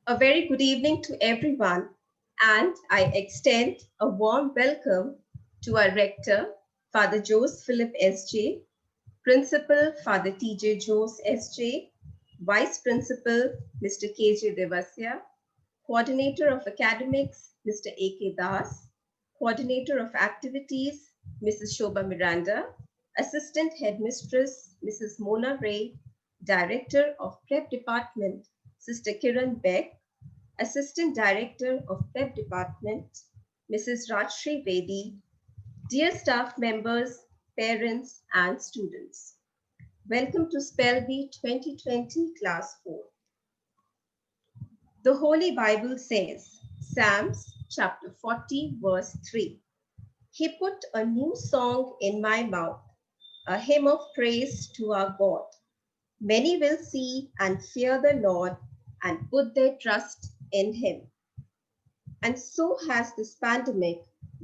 A very good evening to everyone, and I extend a warm welcome to our rector, Father Jose Philip S.J., Principal Father T.J. Jose S.J., Vice Principal Mr. K.J. Devasya, Coordinator of Academics Mr. A.K. Das, Coordinator of Activities Mrs. Shobha Miranda, Assistant Headmistress Mrs. Mona Ray, Director of Prep Department Sister Kiran Beck, Assistant Director of Prep Department, Mrs. Rajshri Vedi, dear staff members, parents, and students. Welcome to Spellbee 2020 Class 4. The Holy Bible says, Psalms chapter 40, verse 3, He put a new song in my mouth, a hymn of praise to our God. Many will see and fear the Lord and put their trust in Him. And so has this pandemic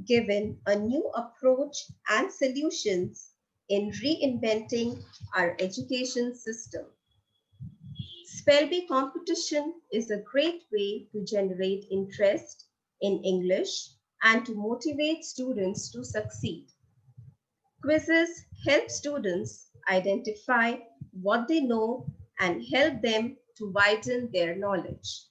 given a new approach and solutions in reinventing our education system. Spellbee competition is a great way to generate interest in English and to motivate students to succeed. Quizzes help students identify what they know and help them to widen their knowledge.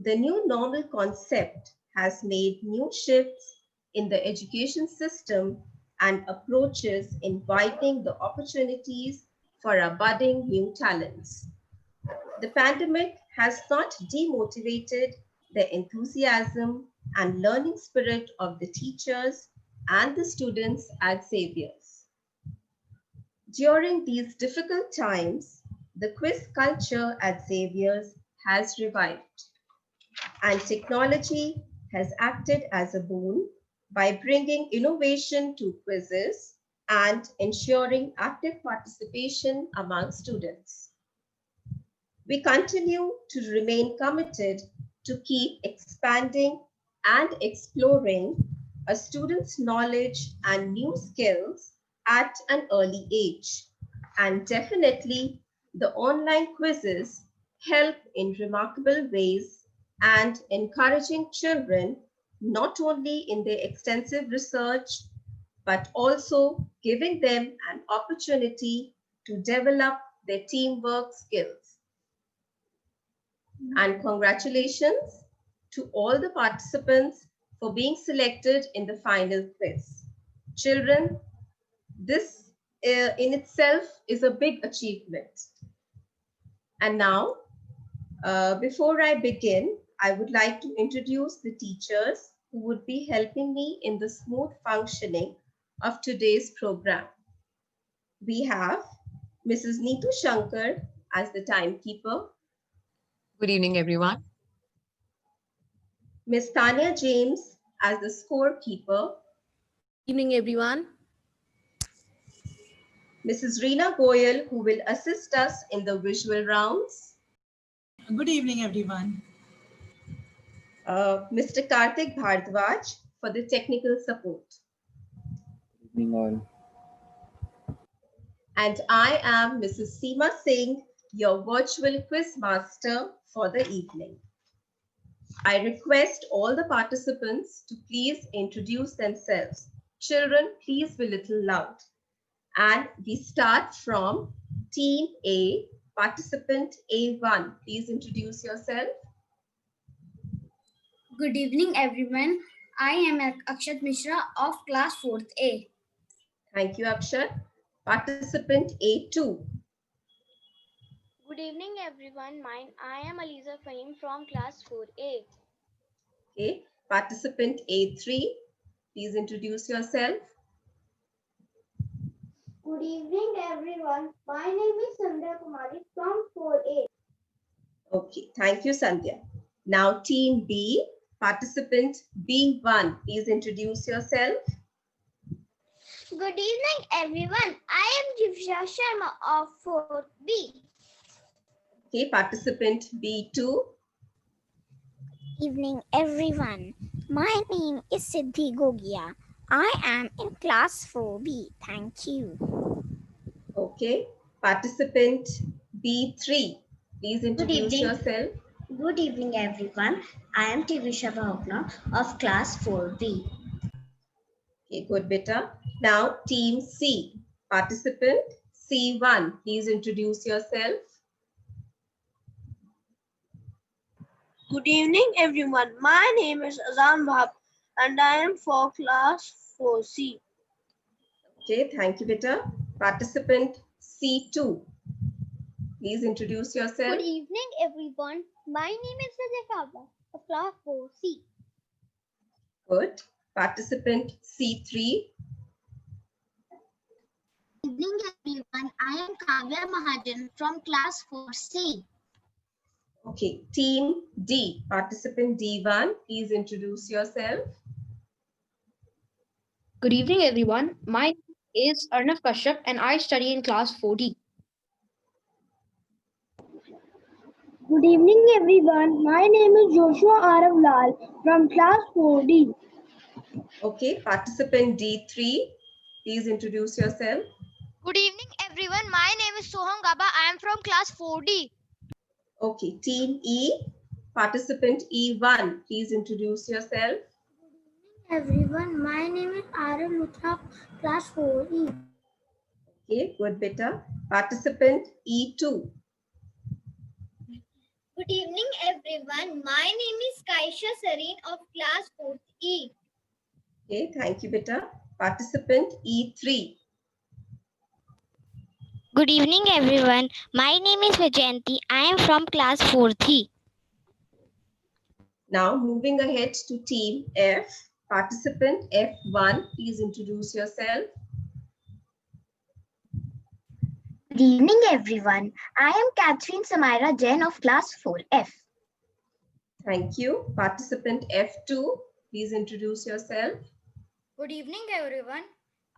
The new normal concept has made new shifts in the education system and approaches in widening the opportunities for our budding new talents. The pandemic has not demotivated the enthusiasm and learning spirit of the teachers and the students at Xavier's. During these difficult times, the quiz culture at Xavier's has revived, and technology has acted as a boon by bringing innovation to quizzes and ensuring active participation among students. We continue to remain committed to keep expanding and exploring a student's knowledge and new skills at an early age. And definitely, the online quizzes help in remarkable ways and encouraging children not only in their extensive research, but also giving them an opportunity to develop their teamwork skills. And congratulations to all the participants for being selected in the final quiz. Children, this in itself is a big achievement. And now, before I begin, I would like to introduce the teachers who would be helping me in the smooth functioning of today's program. We have Mrs. Neetu Shankar as the timekeeper. Good evening, everyone. Ms. Tanya James as the scorekeeper. Evening, everyone. Mrs. Reena Goyal, who will assist us in the visual rounds. Good evening, everyone. Mr. Karthik Bhardwaj for the technical support. Good evening, all. And I am Mrs. Seema Singh, your virtual quiz master for the evening. I request all the participants to please introduce themselves. Children, please be a little loud. And we start from Team A, participant A1. Please introduce yourself. Good evening, everyone. I am Akshat Mishra of class 4th A. Thank you, Akshat. Participant A2. Good evening, everyone. I am Aliza Fahim from class 4A. Okay. Participant A3. Please introduce yourself. Good evening, everyone. My name is Sandhya Kumari from 4A. Okay. Thank you, Sandhya. Now, Team B, participant B1. Please introduce yourself. Good evening, everyone. I am Jivsha Sharma of 4B. Okay. Participant B2. Evening, everyone. My name is Siddhi Gogia. I am in class 4B. Thank you. Okay. Participant B3. Please introduce yourself. Good evening, everyone. I am Tivisha Bhavna of class 4B. Okay, good, beta. Now, team C. Participant C1, please introduce yourself. Good evening, everyone. My name is Azam Bhab and I am for class 4C. Okay, thank you, beta. Participant C2, please introduce yourself. Good evening, everyone. My name is Vijay Kabla of class 4C. Good. Participant C3. Good evening, everyone. I am Kavya Mahajan from class 4C. Okay, team D. Participant D1, please introduce yourself. Good evening, everyone. My name is Arnav Kashyap and I study in class 4D. Good evening, everyone. My name is Joshua Arav Lal from class 4D. Okay, participant D3, please introduce yourself. Good evening, everyone. My name is Soham Gaba. I am from class 4D. Okay, team E. Participant E1, please introduce yourself. Everyone, my name is Arav Luthra, class 4E. Okay, good, beta. Participant E2. Good evening, everyone. My name is Kaisha Sareen of class 4E. Okay, thank you, beta. Participant E3. Good evening, everyone. My name is Vajanti. I am from class 4th. Now, moving ahead to team F. Participant F1, please introduce yourself. Good evening, everyone. I am Catherine Samaira Jain of class 4F. Thank you. Participant F2, please introduce yourself. Good evening, everyone.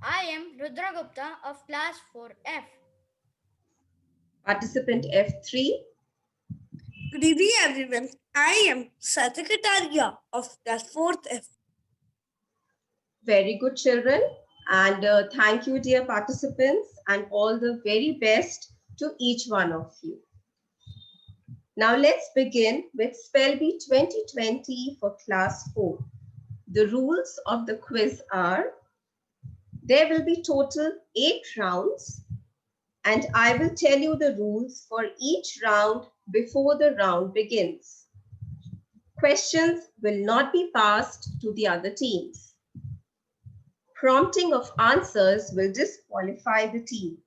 I am Rudra Gupta of class 4F. Participant F3. Good evening, everyone. I am Sathya Kataria of class 4th F. Very good, children. And thank you, dear participants, and all the very best to each one of you. Now let's begin with Spell Bee 2020 for class 4. The rules of the quiz are, there will be total 8 rounds, and I will tell you the rules for each round before the round begins. Questions will not be passed to the other teams. Prompting of answers will disqualify the team.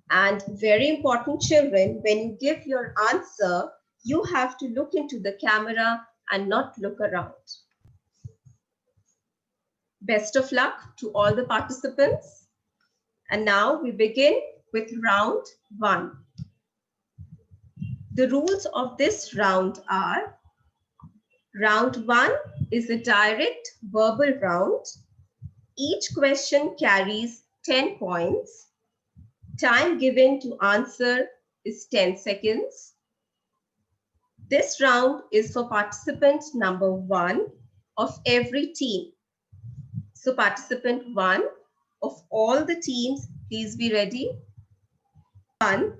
And very important, children, when you give your answer, you have to look into the camera and not look around. Best of luck to all the participants. And now we begin with round 1. The rules of this round are, round 1 is a direct verbal round. Each question carries 10 points. Time given to answer is 10 seconds. This round is for participant number 1 of every team. So participant 1 of all the teams, please be ready. 1.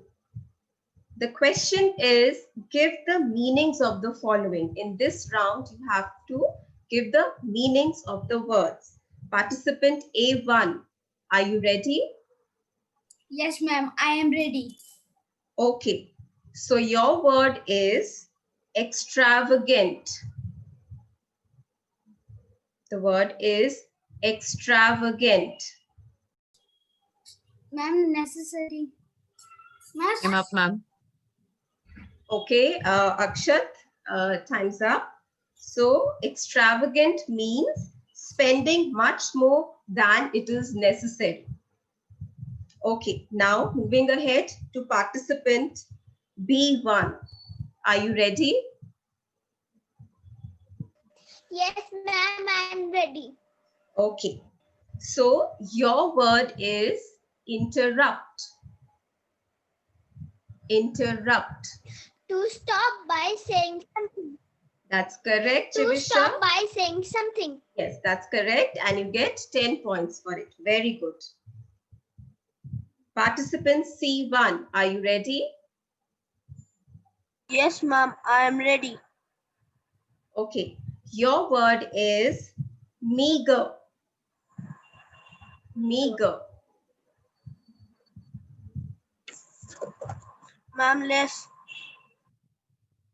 The question is, give the meanings of the following. In this round, you have to give the meanings of the words. Participant A1, are you ready? Yes, ma'am. I am ready. Okay. So your word is extravagant. The word is extravagant. Ma'am, necessary. I'm up, ma'am. Okay, Akshat, time's up. So extravagant means spending much more than it is necessary. Okay, now moving ahead to participant B1. Are you ready? Yes, ma'am, I am ready. Okay, so your word is interrupt. Interrupt. To stop by saying something. That's correct, To Chivisha. stop by saying something. Yes, that's correct. And you get 10 points for it. Very good. Participant C1, are you ready? Yes, ma'am, I am ready. Okay. Your word is meager. Meager. Ma'am, less.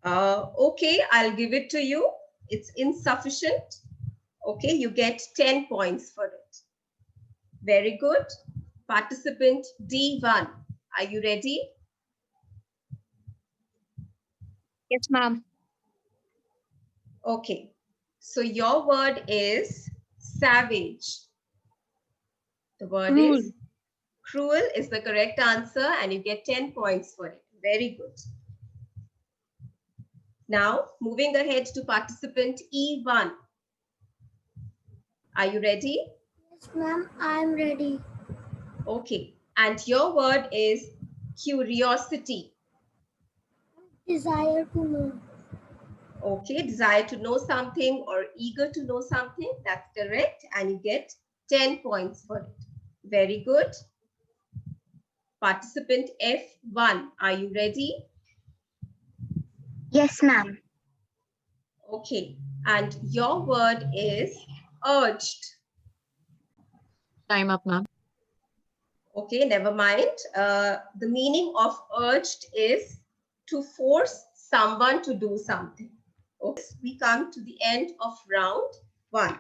Okay, I'll give it to you. It's insufficient. Okay, you get 10 points for it. Very good. Participant D1, are you ready? Yes, ma'am. Okay, so your word is savage. The word Cruel. is cruel is the correct answer and you get 10 points for it. Very good. Now, moving ahead to participant E1. Are you ready? Yes, ma'am, I am ready. Okay, and your word is curiosity. Desire to know. Okay, desire to know something or eager to know something. That's correct. And you get 10 points for it. Very good. Participant F1, are you ready? Yes, ma'am. Okay, and your word is urged. Time up, ma'am. Okay, never mind. The meaning of urged is to force someone to do something. Okay, we come to the end of round 1.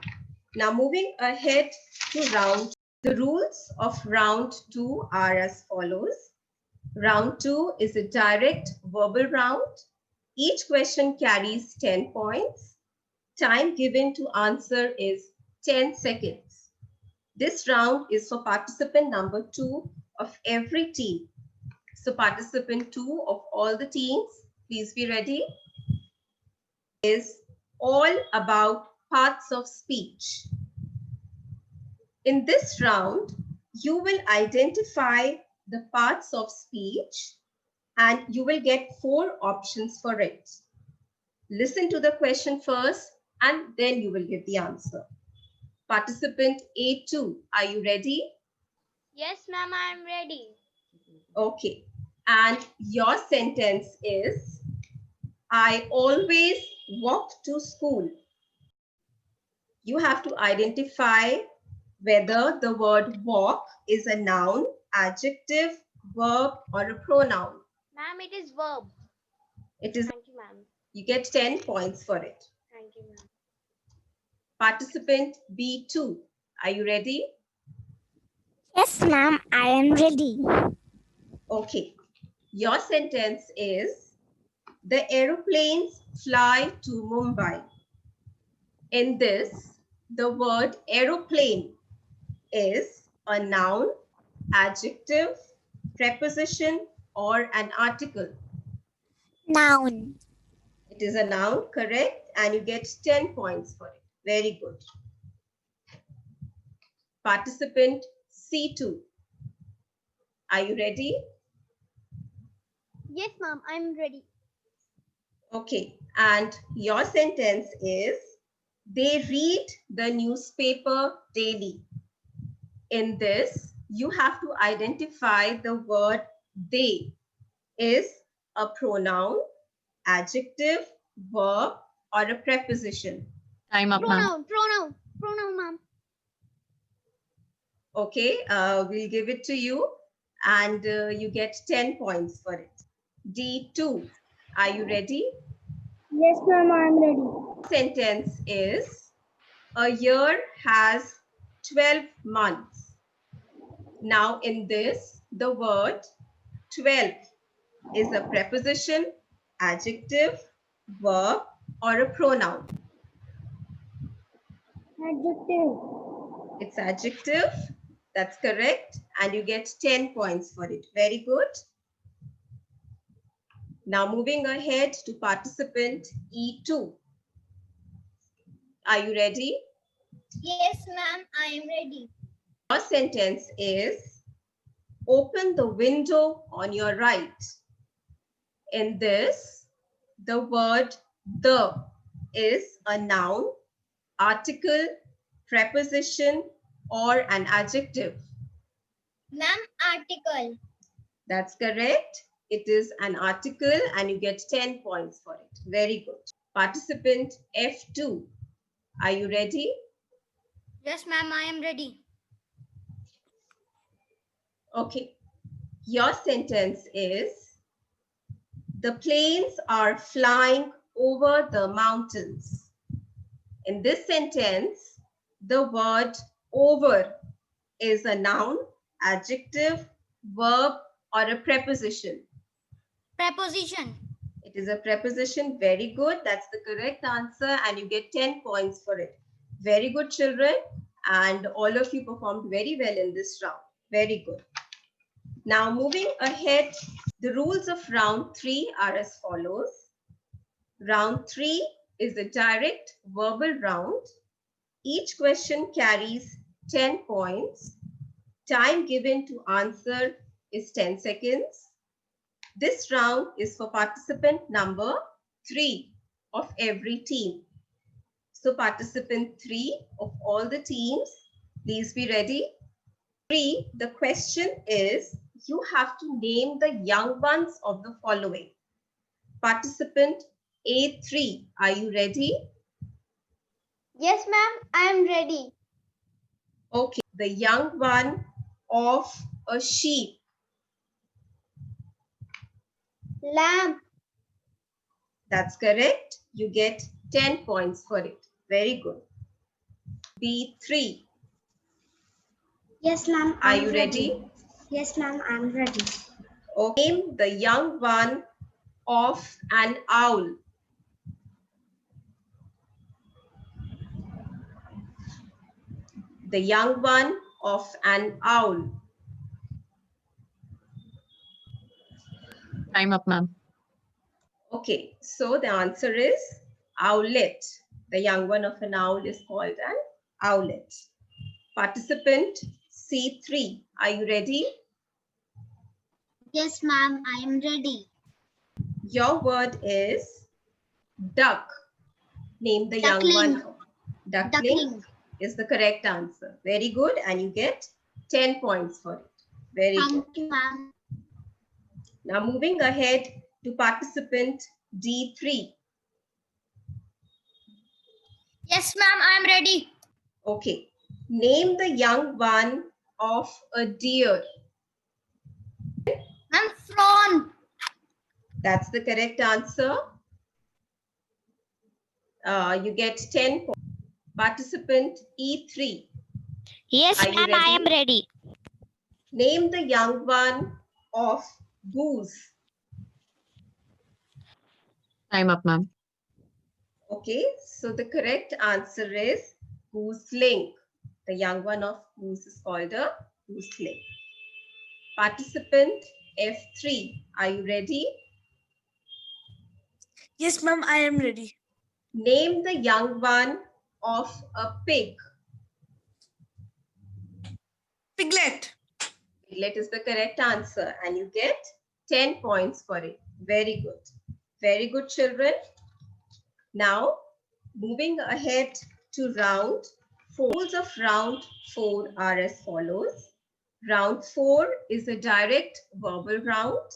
Now moving ahead to round, the rules of round 2 are as follows. Round 2 is a direct verbal round. Each question carries 10 points. Time given to answer is 10 seconds. This round is for participant number 2 of every team. So participant 2 of all the teams, please be ready. Is all about parts of speech. In this round, you will identify the parts of speech and you will get 4 options for it. Listen to the question first and then you will give the answer. Participant A2, are you ready? Yes, ma'am, I am ready. Okay. And your sentence is, I always walk to school. You have to identify whether the word walk is a noun, adjective, verb, or a pronoun. Ma'am, it is verb. It is. Thank you, ma'am. You get 10 points for it. Thank you, ma'am. Participant B2, are you ready? Yes, ma'am, I am ready. Okay. Your sentence is, the aeroplanes fly to Mumbai. In this, the word aeroplane is a noun, adjective, preposition, or an article. Noun. It is a noun, correct? And you get 10 points for it. Very good. Participant C2, are you ready? Yes, ma'am, I am ready. Okay, and your sentence is, they read the newspaper daily. In this, you have to identify the word they is a pronoun, adjective, verb, or a preposition. Time up, ma'am. Pronoun, ma'am. Okay, we'll give it to you and you get 10 points for it. D2, are you ready? Yes, ma'am, I am ready. Sentence is, a year has 12 months. Now in this, the word 12 is a preposition, adjective, verb, or a pronoun. Adjective. It's adjective. That's correct. And you get 10 points for it. Very good. Now moving ahead to participant E2. Are you ready? Yes, ma'am, I am ready. Your sentence is, open the window on your right. In this, the word the is a noun, article, preposition, or an adjective. Ma'am, article. That's correct. It is an article and you get 10 points for it. Very good. Participant F2, are you ready? Yes, ma'am, I am ready. Okay. Your sentence is, the planes are flying over the mountains. In this sentence, the word over is a noun, adjective, verb, or a preposition. Preposition. It is a preposition. Very good. That's the correct answer and you get 10 points for it. Very good, children. And all of you performed very well in this round. Very good. Now moving ahead, the rules of round 3 are as follows. Round 3 is a direct verbal round. Each question carries 10 points. Time given to answer is 10 seconds. This round is for participant number 3 of every team. So participant 3 of all the teams, please be ready. 3, the question is, you have to name the young ones of the following. Participant A3, are you ready? Yes, ma'am, I am ready. Okay, the young one of a sheep. Lamb. That's correct. You get 10 points for it. Very good. B3. Yes, ma'am. Are you ready? Yes, ma'am. I'm ready. Okay. Name the young one of an owl. The young one of an owl. Time up, ma'am. Okay, so the answer is owlet. The young one of an owl is called an owlet. Participant C3, are you ready? Yes, ma'am, I am ready. Your word is duck. Name the young Duckling. one. Duckling is the correct answer. Very good. And you get 10 points for it. Very good. Thank you, ma'am. Now moving ahead to participant D3. Yes, ma'am, I am ready. Okay. Name the young one of a deer. Ma'am, prawn. That's the correct answer. You get 10 points. Participant E3. Yes, Are you ma'am, I am ready? ready. Name the young one of goose. Time up, ma'am. Okay, so the correct answer is gooseling. The young one of goose is called a gooseling. Participant F3, are you ready? Yes, ma'am, I am ready. Name the young one of a pig. Piglet. Piglet is the correct answer and you get 10 points for it. Very good. Very good, children. Now, moving ahead to round 4. Rules of round 4 are as follows. Round 4 is a direct verbal round.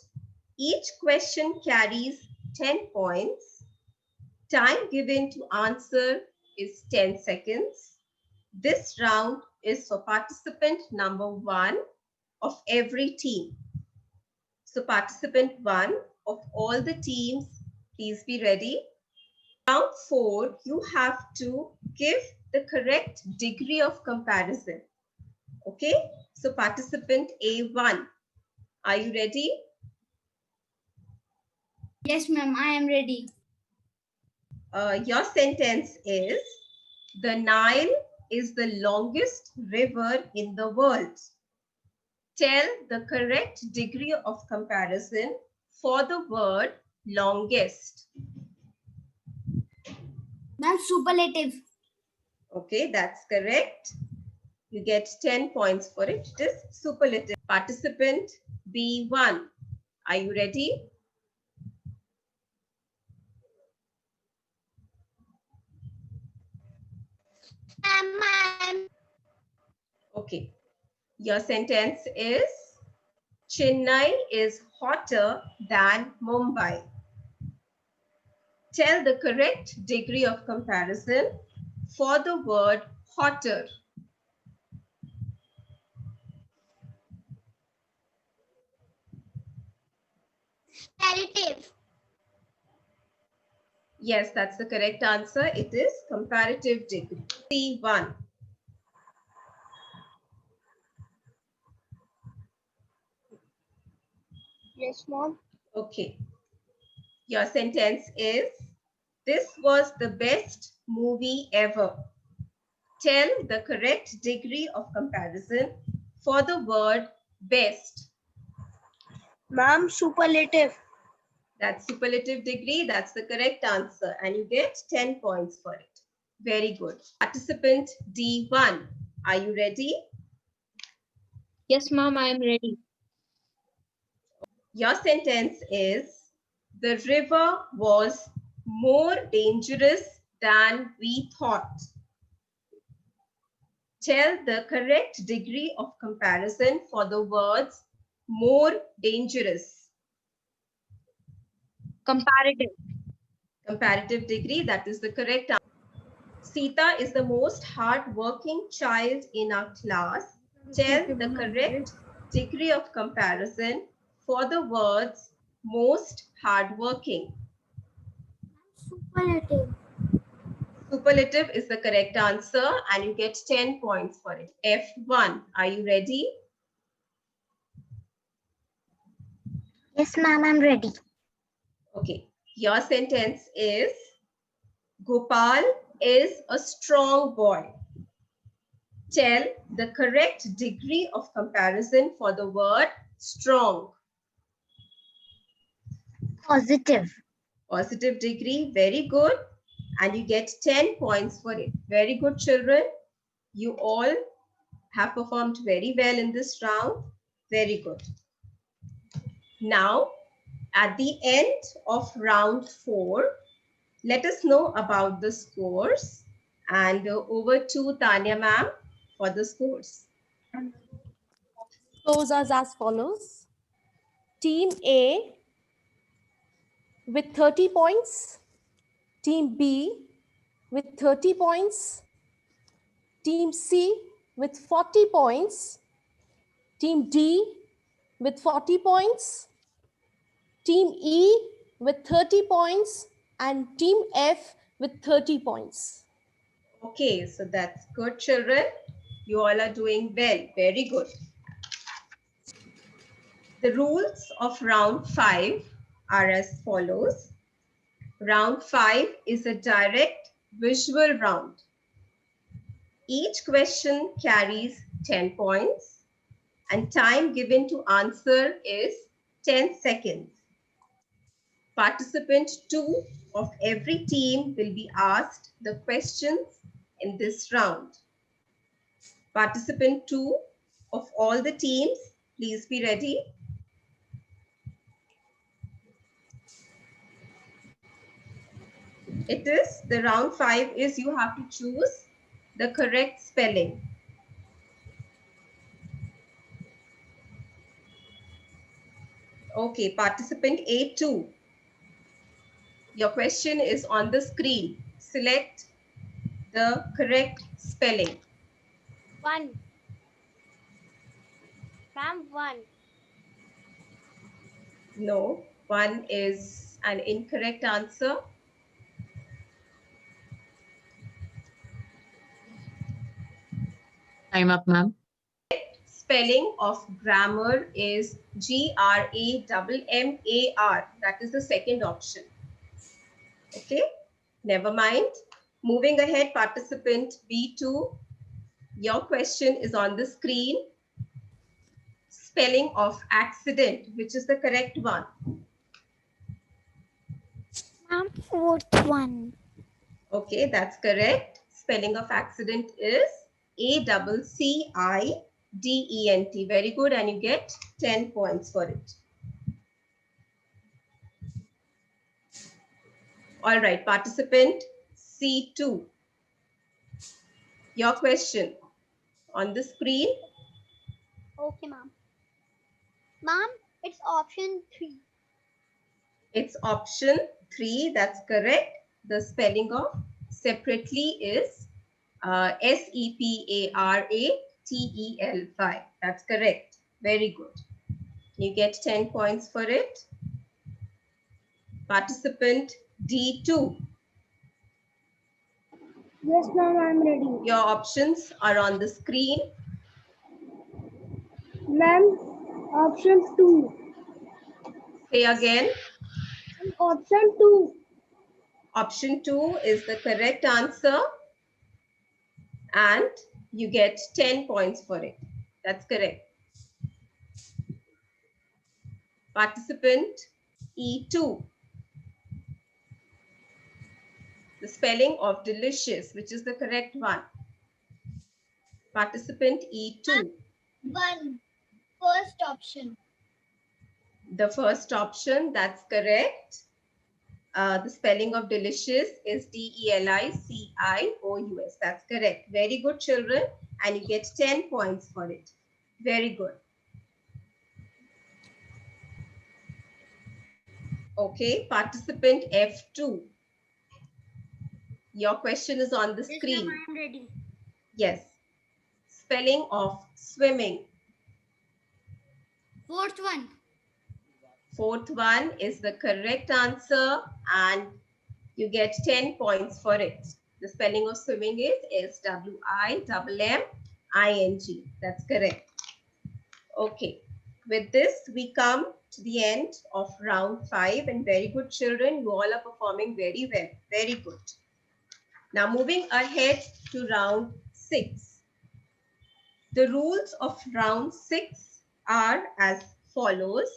Each question carries 10 points. Time given to answer is 10 seconds. This round is for participant number 1 of every team. So participant 1 of all the teams, please be ready. Round 4, you have to give the correct degree of comparison. Okay, so participant A1, are you ready? Yes, ma'am, I am ready. Your sentence is, the Nile is the longest river in the world. Tell the correct degree of comparison for the word longest. Ma'am, superlative. Okay, that's correct. You get 10 points for it. It is superlative. Participant B1, are you ready? Ma'am, Okay. Your sentence is, Chennai is hotter than Mumbai. Tell the correct degree of comparison for the word hotter. Comparative. Yes, that's the correct answer. It is comparative degree. C1. Yes, mom. Okay. Your sentence is, this was the best movie ever. Tell the correct degree of comparison for the word best. Ma'am, superlative. That's superlative degree. That's the correct answer. And you get 10 points for it. Very good. Participant D1. Are you ready? Yes, ma'am, I am ready. Your sentence is, the river was more dangerous than we thought. Tell the correct degree of comparison for the words more dangerous. Comparative. Comparative degree, that is the correct answer. Sita is the most hardworking child in our class. Tell the correct degree of comparison for the words most hardworking. Superlative. Superlative is the correct answer and you get 10 points for it. F1, are you ready? Yes, ma'am, I'm ready. Okay, your sentence is, Gopal is a strong boy. Tell the correct degree of comparison for the word strong. Positive. Positive degree, very good. And you get 10 points for it. Very good, children. You all have performed very well in this round. Very good. Now, at the end of round 4, let us know about the scores. And over to Tanya ma'am for the scores. Scores are as follows. Team A with 30 points. Team B with 30 points. Team C with 40 points. Team D with 40 points. Team E with 30 points. And Team F with 30 points. Okay, so that's good, children. You all are doing well. Very good. The rules of round 5 are as follows. Round 5 is a direct visual round. Each question carries 10 points and time given to answer is 10 seconds. Participant 2 of every team will be asked the questions in this round. Participant 2 of all the teams, please be ready. It is, the round 5 is you have to choose the correct spelling. Okay, participant A2. Your question is on the screen. Select the correct spelling. 1. Ma'am, 1. No, 1 is an incorrect answer. Time up, ma'am. Spelling of grammar is Grammar. That is the second option. Okay, never mind. Moving ahead, participant B2. Your question is on the screen. Spelling of accident, which is the correct one? Ma'am, fourth one. Okay, that's correct. Spelling of accident is ACCIDENT. Very good, and you get 10 points for it. All right, participant C2. Your question on the screen. Okay, ma'am. Ma'am, it's option 3. It's option 3. That's correct. The spelling of separately is SEPARATEL. That's correct. Very good. You get 10 points for it. Participant D2. Yes, ma'am, I'm ready. Your options are on the screen. Ma'am, option 2. Say again. Option 2. Option 2 is the correct answer. And you get 10 points for it. That's correct. Participant E2. The spelling of delicious, which is the correct one. Participant E2. 1. First option. The first option, that's correct. The spelling of delicious is DELICIOUS. That's correct. Very good, children. And you get 10 points for it. Very good. Okay, participant F2. Your question is on the screen. Yes, ma'am, I am ready. Yes. Spelling of swimming. Fourth one. Fourth one is the correct answer and you get 10 points for it. The spelling of swimming is SWIMMING. That's correct. Okay. With this, we come to the end of round 5 and very good, children. You all are performing very well. Very good. Now moving ahead to round 6. The rules of round 6 are as follows.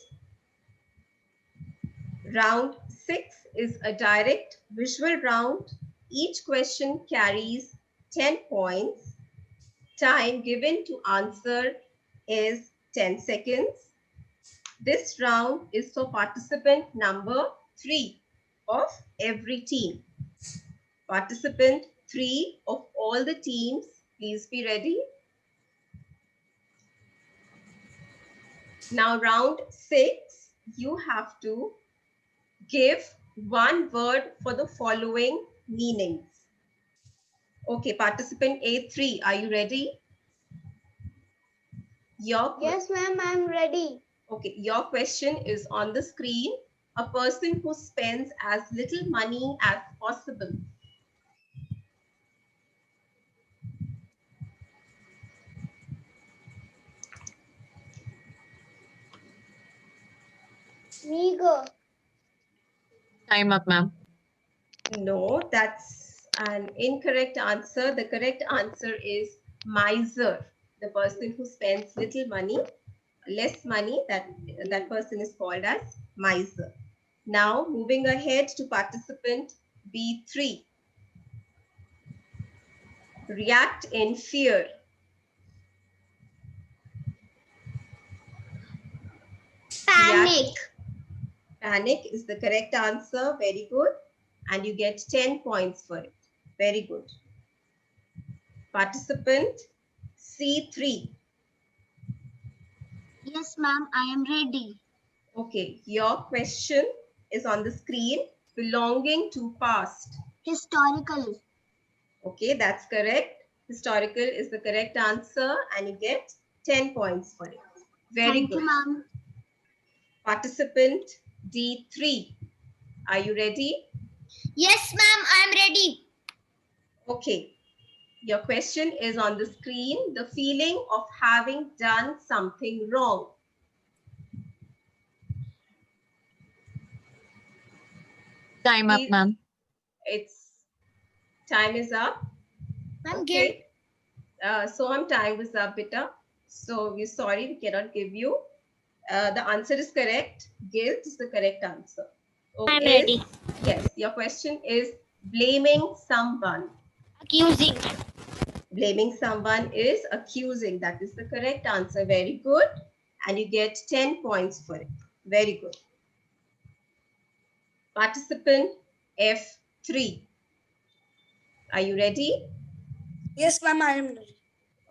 Round 6 is a direct visual round. Each question carries 10 points. Time given to answer is 10 seconds. This round is for participant number 3 of every team. Participant 3 of all the teams, please be ready. Now round 6, you have to give one word for the following meanings. Okay, participant A3, are you ready? Yes, ma'am, I'm ready. Okay, your question is on the screen. A person who spends as little money as possible. Meager. Time up, ma'am. No, that's an incorrect answer. The correct answer is miser. The person who spends little money, less money, that person is called as miser. Now, moving ahead to participant B3. React in fear. Panic. Panic is the correct answer. Very good. And you get 10 points for it. Very good. Participant C3. Yes, ma'am, I am ready. Okay, your question is on the screen. Belonging to past. Historical. Okay, that's correct. Historical is the correct answer and you get 10 points for it. Very Thank good. you, ma'am. Participant D3. Are you ready? Yes, ma'am, I am ready. Okay. Your question is on the screen. The feeling of having done something wrong. Time up, ma'am. Time is up. Ma'am, Okay. So time is up, beta. So we're sorry, we cannot give you. The answer is correct. Guilt is the correct answer. Okay. I'm ready. Yes, your question is blaming someone. Accusing. Blaming someone is accusing. That is the correct answer. Very good. And you get 10 points for it. Very good. Participant F3. Are you ready? Yes, ma'am, I am ready.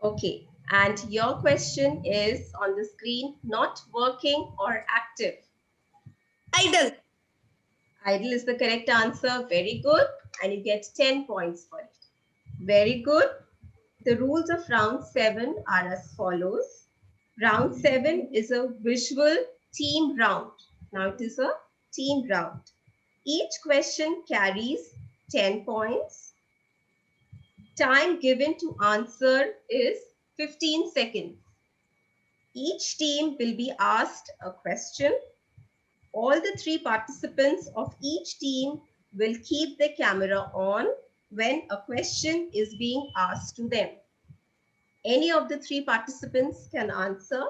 Okay. And your question is on the screen, not working or active. Idle. Idle is the correct answer. Very good. And you get 10 points for it. Very good. The rules of round 7 are as follows. Round 7 is a visual team round. Now it is a team round. Each question carries 10 points. Time given to answer is 15 seconds. Each team will be asked a question. All the 3 participants of each team will keep the camera on when a question is being asked to them. Any of the 3 participants can answer.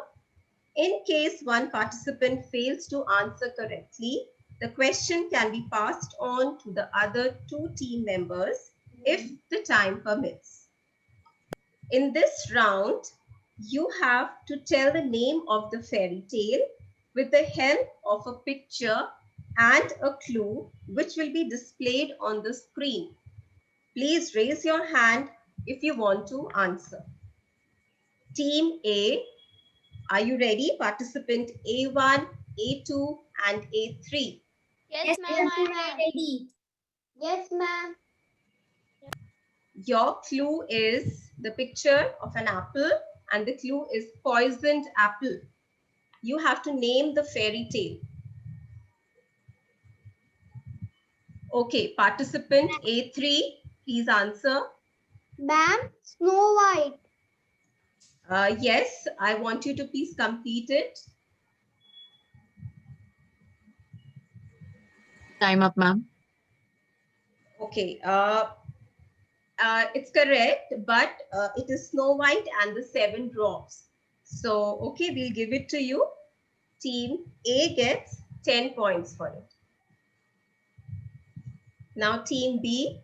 In case one participant fails to answer correctly, the question can be passed on to the other 2 team members if the time permits. In this round, you have to tell the name of the fairy tale with the help of a picture and a clue which will be displayed on the screen. Please raise your hand if you want to answer. Team A, are you ready? Participant A1, A2 and A3. Yes, ma'am. I'm ready. Yes, ma'am. Your clue is the picture of an apple and the clue is poisoned apple. You have to name the fairy tale. Okay, participant A3, please answer. Ma'am, Snow White. Yes, I want you to please complete it. Time up, ma'am. Okay, it's correct, but it is Snow White and the 7 Dwarfs. So, okay, we'll give it to you. Team A gets 10 points for it. Now, Team B,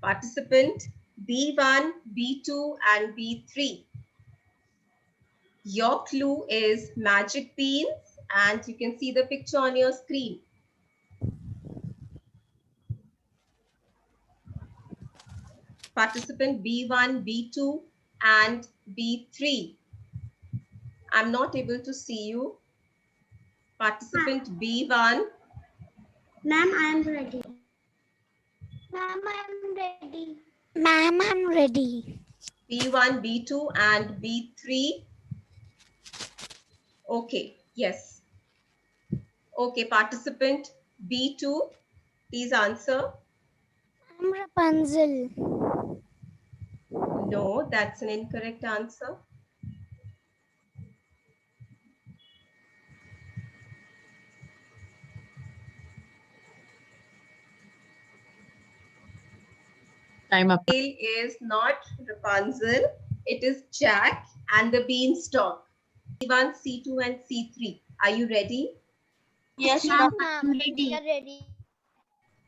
participant B1, B2, and B3. Your clue is magic beans, and you can see the picture on your screen. Participant B1, B2, and B3. I'm not able to see you. Participant B1. Ma'am, I am ready. Ma'am, I'm ready. Ma'am, I'm ready. B1, B2, and B3. Okay, yes. Okay, participant B2, please answer. I'm Rapunzel. No, that's an incorrect answer. Time up. Tail is not Rapunzel, it is Jack and the Beanstalk. C1, C2, and C3. Are you ready? Yes, Ma'am, ma'am. we are ready.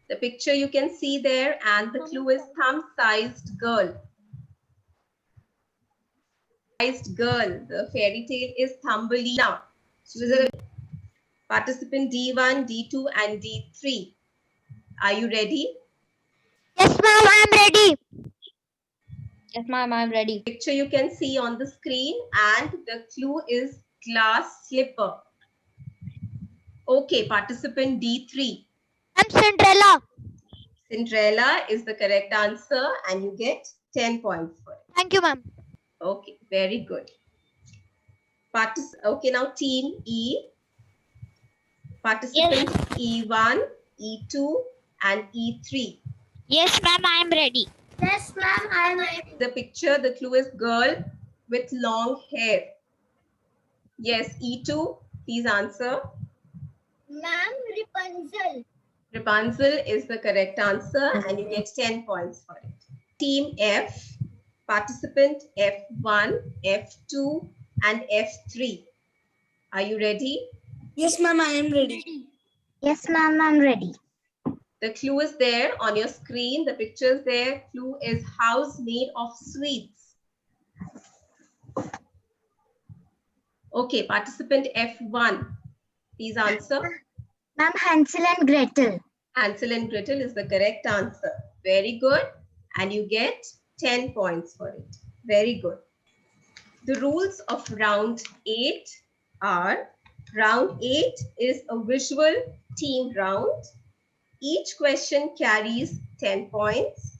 The picture you can see there, and the clue is thumb-sized girl. Sized girl. The fairy tale is Thumbelina. She was a participant D1, D2, and D3. Are you ready? Yes, ma'am, I'm ready. Yes, ma'am, I'm ready. Picture you can see on the screen, and the clue is glass slipper. Okay, participant D3. I'm Cinderella. Cinderella is the correct answer, and you get 10 points for it. Thank you, ma'am. Okay, very good. Okay, now team E. Participants E1, E2, and E3. Yes, ma'am, I'm ready. Yes, ma'am, I'm ready. The picture, the clue is girl with long hair. Yes, E2, please answer. Ma'am, Rapunzel. Rapunzel is the correct answer, and you get 10 points for it. Team F, participant F1, F2, and F3. Are you ready? Yes, ma'am, I am ready. Yes, ma'am, I'm ready. The clue is there on your screen. The picture is there. Clue is house made of sweets. Okay, participant F1, please answer. Ma'am, Hansel and Gretel. Hansel and Gretel is the correct answer. Very good. And you get 10 points for it. Very good. The rules of round 8 are: round 8 is a visual team round. Each question carries 10 points.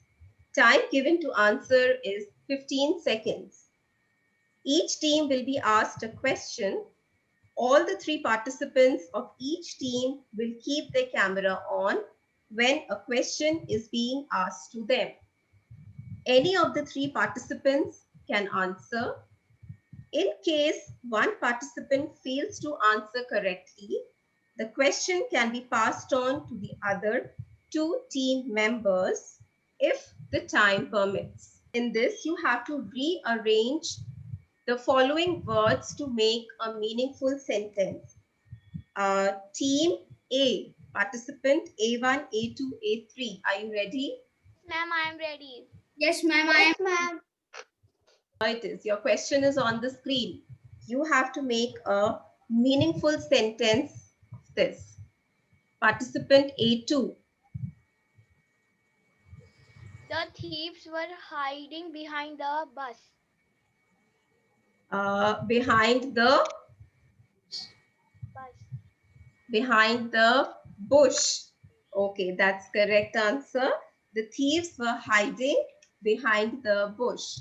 Time given to answer is 15 seconds. Each team will be asked a question. All the 3 participants of each team will keep their camera on when a question is being asked to them. Any of the 3 participants can answer. In case one participant fails to answer correctly, the question can be passed on to the other 2 team members if the time permits. In this, you have to rearrange the following words to make a meaningful sentence. Team A, participant A1, A2, A3. Are you ready? Ma'am, I am ready. Yes, ma'am. I am. It is. Your question is on the screen. You have to make a meaningful sentence of this. Participant A2. The thieves were hiding behind the bus. Behind the Bus. behind the bush. Okay, that's correct answer. The thieves were hiding behind the bush.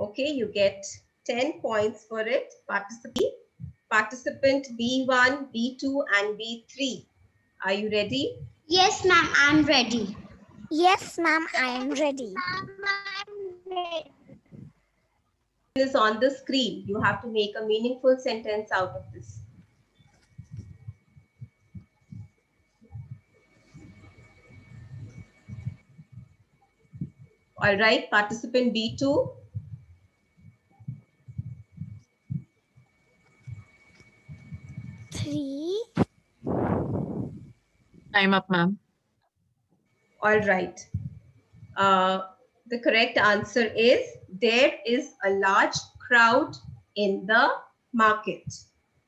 Okay, you get 10 points for it. Participant B1, B2 and B3. Are you ready? Yes, ma'am. I am ready. Yes, ma'am, I am ready. It is on the screen. You have to make a meaningful sentence out of this. All right, participant B2. Three. Time up, ma'am. All right. The correct answer is there is a large crowd in the market.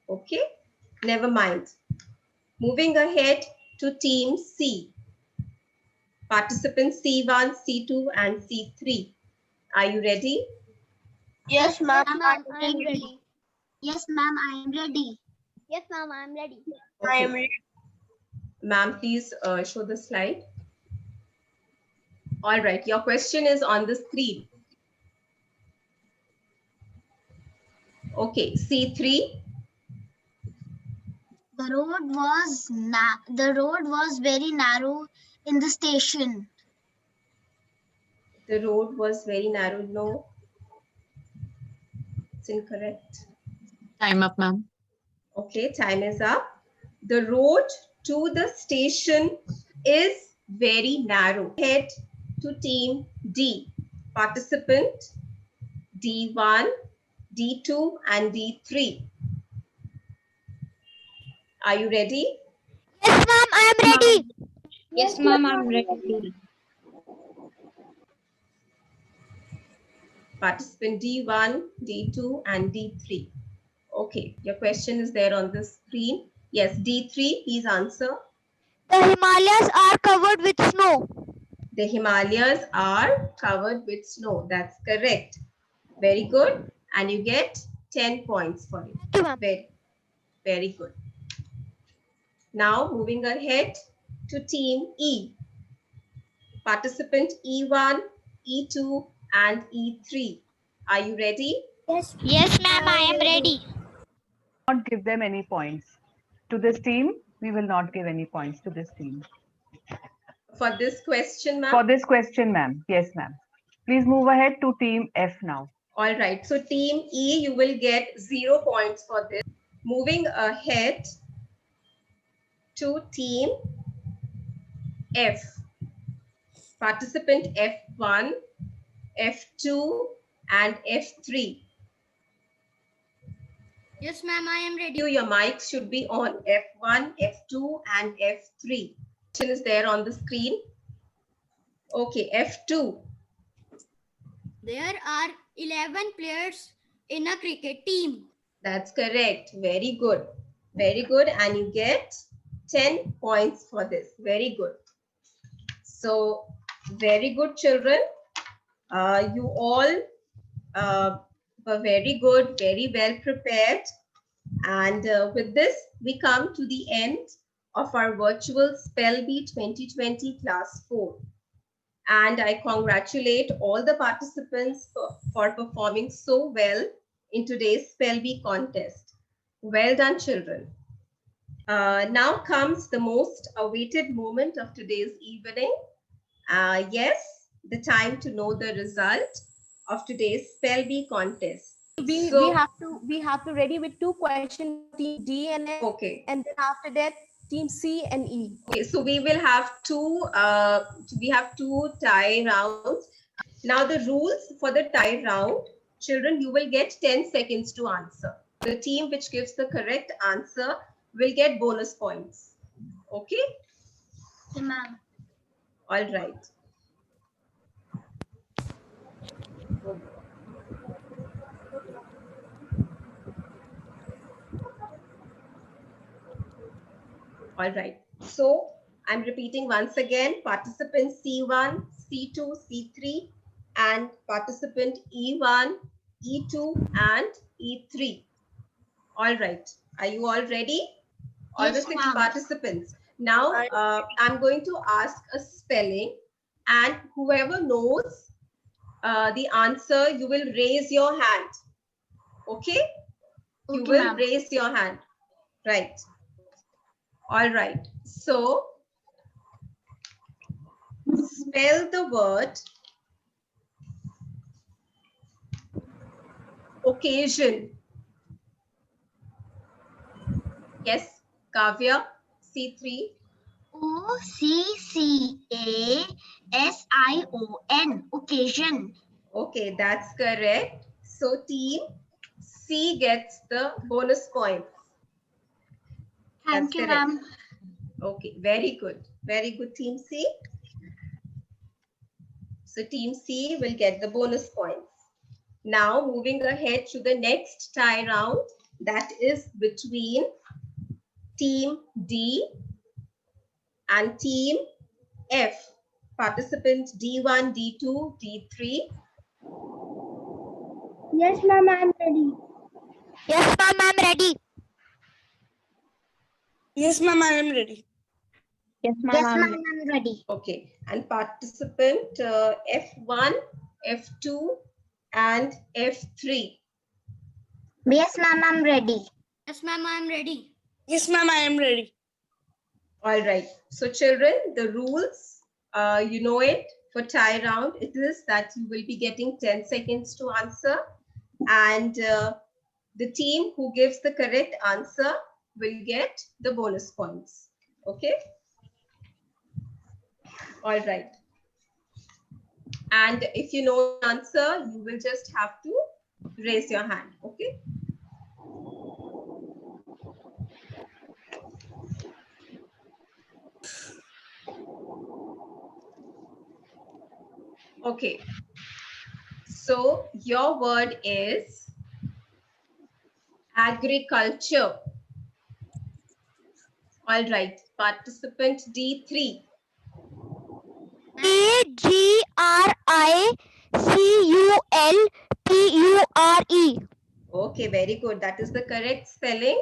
Okay, never mind. Moving ahead to team C. Participants C1, C2 and C3. Are you ready? Yes, ma'am. Ma'am, I am ready. Yes, ma'am. I am ready. Yes, ma'am, I am ready. I am Okay. ready. Ma'am, please show the slide. All right, your question is on the screen. Okay, C3. The road was very narrow in the station. The road was very narrow. No, it's incorrect. Time up, ma'am. Okay, time is up. The road to the station is very narrow. Head to team D. Participant D1, D2 and D3. Are you ready? Yes, ma'am, I am ready. Yes, ma'am, I'm ready. Participant D1, D2 and D3. Okay, your question is there on the screen. Yes, D3, please answer. The Himalayas are covered with snow. The Himalayas are covered with snow. That's correct. Very good. And you get 10 points for it. Thank you, ma'am. Very, very good. Now moving ahead to team E. Participant E1, E2 and E3. Are you ready? Yes, ma'am, I am ready. Not give them any points. To this team, we will not give any points to this team. For this question, ma'am? For this question, ma'am. Yes, ma'am. Please move ahead to team F now. All right. So team E, you will get 0 points for this. Moving ahead to team F. Participant F1, F2 and F3. Yes, ma'am, I am ready. Your mics should be on F1, F2 and F3. Question is there on the screen. Okay, F2. There are 11 players in a cricket team. That's correct. Very good. Very good. And you get 10 points for this. Very good. So, very good, children. You all Very good, very well prepared. And with this, we come to the end of our virtual SpellBee 2020 Class 4. And I congratulate all the participants for performing so well in today's SpellBee contest. Well done, children. Now comes the most awaited moment of today's evening. Yes, the time to know the result of today's SpellBee contest. We have to ready with 2 questions, team D and F. Okay. And then after that, team C and E. Okay, so we will have two tie rounds. Now the rules for the tie round, children, you will get 10 seconds to answer. The team which gives the correct answer will get bonus points. Okay? Okay, ma'am. All right. All right. So I'm repeating once again, participant C1, C2, C3, and participant E1, E2, and E3. All right. Are you all ready? All the 6 participants. Now I'm going to ask a spelling, and whoever knows the answer, you will raise your hand. Okay? You will raise your hand. Right. All right. So spell the word occasion. Yes, Kavya, C3. OCCASION, occasion. Okay, that's correct. So team C gets the bonus points. Thank you, ma'am. Okay, very good. Very good, team C. So team C will get the bonus points. Now moving ahead to the next tie round, that is between team D and team F. Participants D1, D2, D3. Yes, ma'am, I'm ready. Yes, ma'am, I'm ready. Yes, ma'am, I am ready. Yes, Yes, ma'am, I'm ready. Okay, and participant F1, F2, and F3. Yes, ma'am, I'm ready. Yes, ma'am, I am ready. Yes, ma'am, I am ready. All right. So children, the rules, you know it for tie round. It is that you will be getting 10 seconds to answer. And the team who gives the correct answer will get the bonus points. Okay? All right. And if you know the answer, you will just have to raise your hand. Okay? Okay. So your word is agriculture. All right. Participant D3. AGRICULTURE. Okay, very good. That is the correct spelling.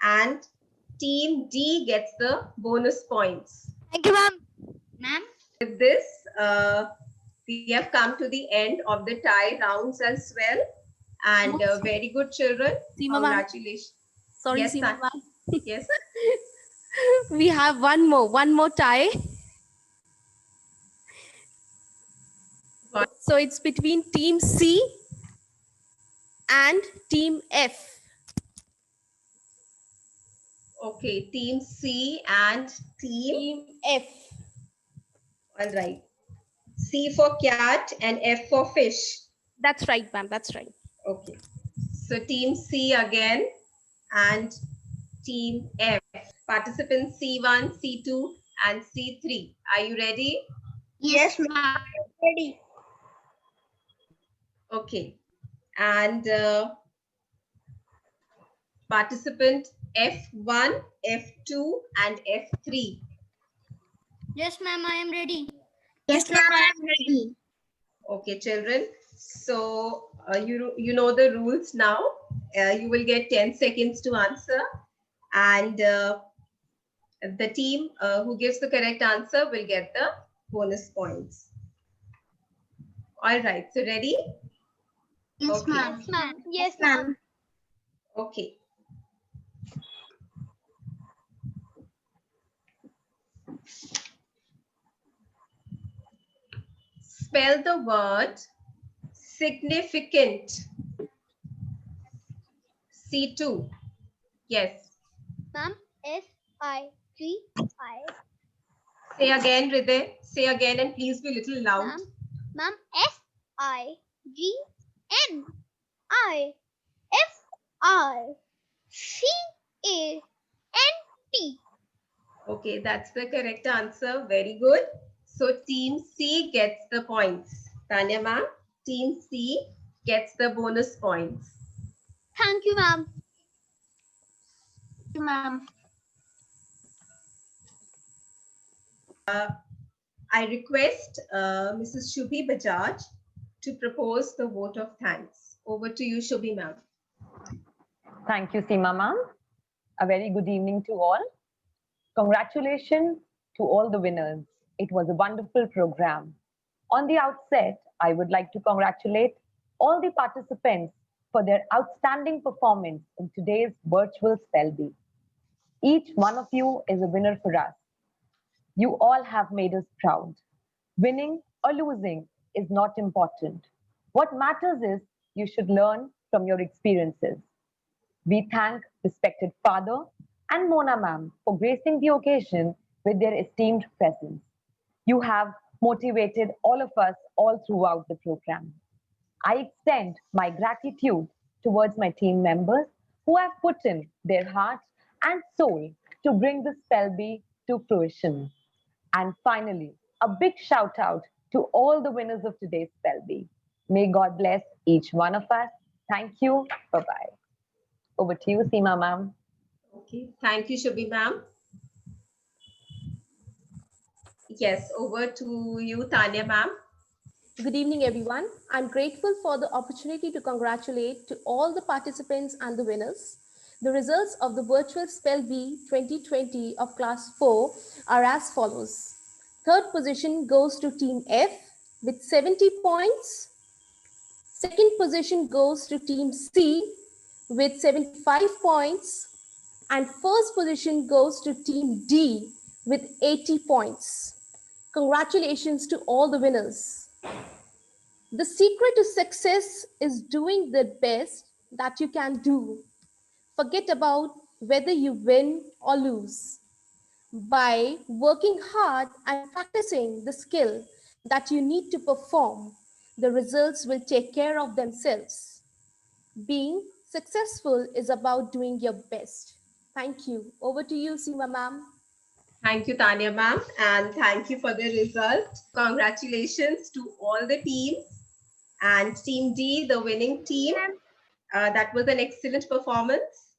And team D gets the bonus points. Thank you, ma'am. Ma'am? With this, we have come to the end of the tie rounds as well. And very good, children. Seema ma'am. Congratulations. Sorry, Yes, Seema ma'am. ma'am. Yes. We have one more tie. So it's between team C and team F. Okay, team C and team F. All right. C for cat and F for fish. That's right, ma'am. That's right. Okay. So team C again and team F. Participants C1, C2, and C3. Are you ready? Yes, ma'am. Ready. Okay. And participant F1, F2, and F3. Yes, ma'am, I am ready. Yes, ma'am, I am ready. Okay, children. So You know the rules now. You will get 10 seconds to answer, and the team who gives the correct answer will get the bonus points. All right, so ready? Yes, Okay. ma'am. Yes, ma'am. Okay. Spell the word significant. C2. Yes. Ma'am, S-I-G-I. Say again, Hriday. Say again and please be a little loud. Ma'am, S-I-G-N-I-F-I-C-A-N-T. Okay, that's the correct answer. Very good. So team C gets the points. Tanya ma'am, team C gets the bonus points. Thank you, ma'am. Thank you, ma'am. I request Mrs. Shubhi Bajaj to propose the vote of thanks. Over to you, Shubhi ma'am. Thank you, Seema ma'am. A very good evening to all. Congratulations to all the winners. It was a wonderful program. On the outset, I would like to congratulate all the participants for their outstanding performance in today's virtual Spell Bee. Each one of you is a winner for us. You all have made us proud. Winning or losing is not important. What matters is you should learn from your experiences. We thank respected Father and Mona ma'am for gracing the occasion with their esteemed presence. You have motivated all of us all throughout the program. I extend my gratitude towards my team members who have put in their heart and soul to bring the Spell Bee to fruition. And finally, a big shout out to all the winners of today's Spell Bee. May God bless each one of us. Thank you. Bye-bye. Over to you, Seema ma'am. Okay, thank you, Shubhi ma'am. Yes, over to you, Tanya ma'am. Good evening, everyone. I'm grateful for the opportunity to congratulate to all the participants and the winners. The results of the virtual Spell Bee 2020 of class 4 are as follows. Third position goes to team F with 70 points. Second position goes to team C with 75 points. And first position goes to team D with 80 points. Congratulations to all the winners. The secret to success is doing the best that you can do. Forget about whether you win or lose. By working hard and practicing the skill that you need to perform, the results will take care of themselves. Being successful is about doing your best. Thank you. Over to you, Seema ma'am. Thank you, Tanya ma'am, and thank you for the result. Congratulations to all the teams and Team D, the winning team. That was an excellent performance.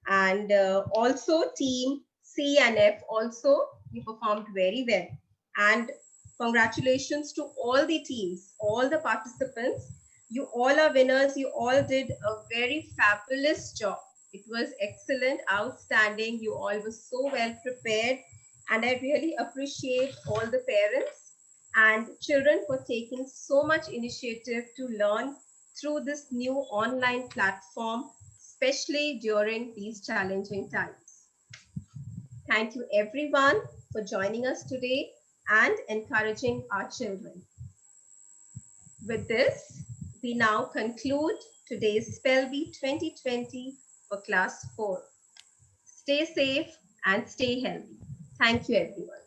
And also Team C and F also, you performed very well. And congratulations to all the teams, all the participants. You all are winners. You all did a very fabulous job. It was excellent, outstanding. You all were so well prepared. And I really appreciate all the parents and children for taking so much initiative to learn through this new online platform, especially during these challenging times. Thank you everyone for joining us today and encouraging our children. With this, we now conclude today's Spell Bee 2020 for class 4. Stay safe and stay healthy. Thank you everyone.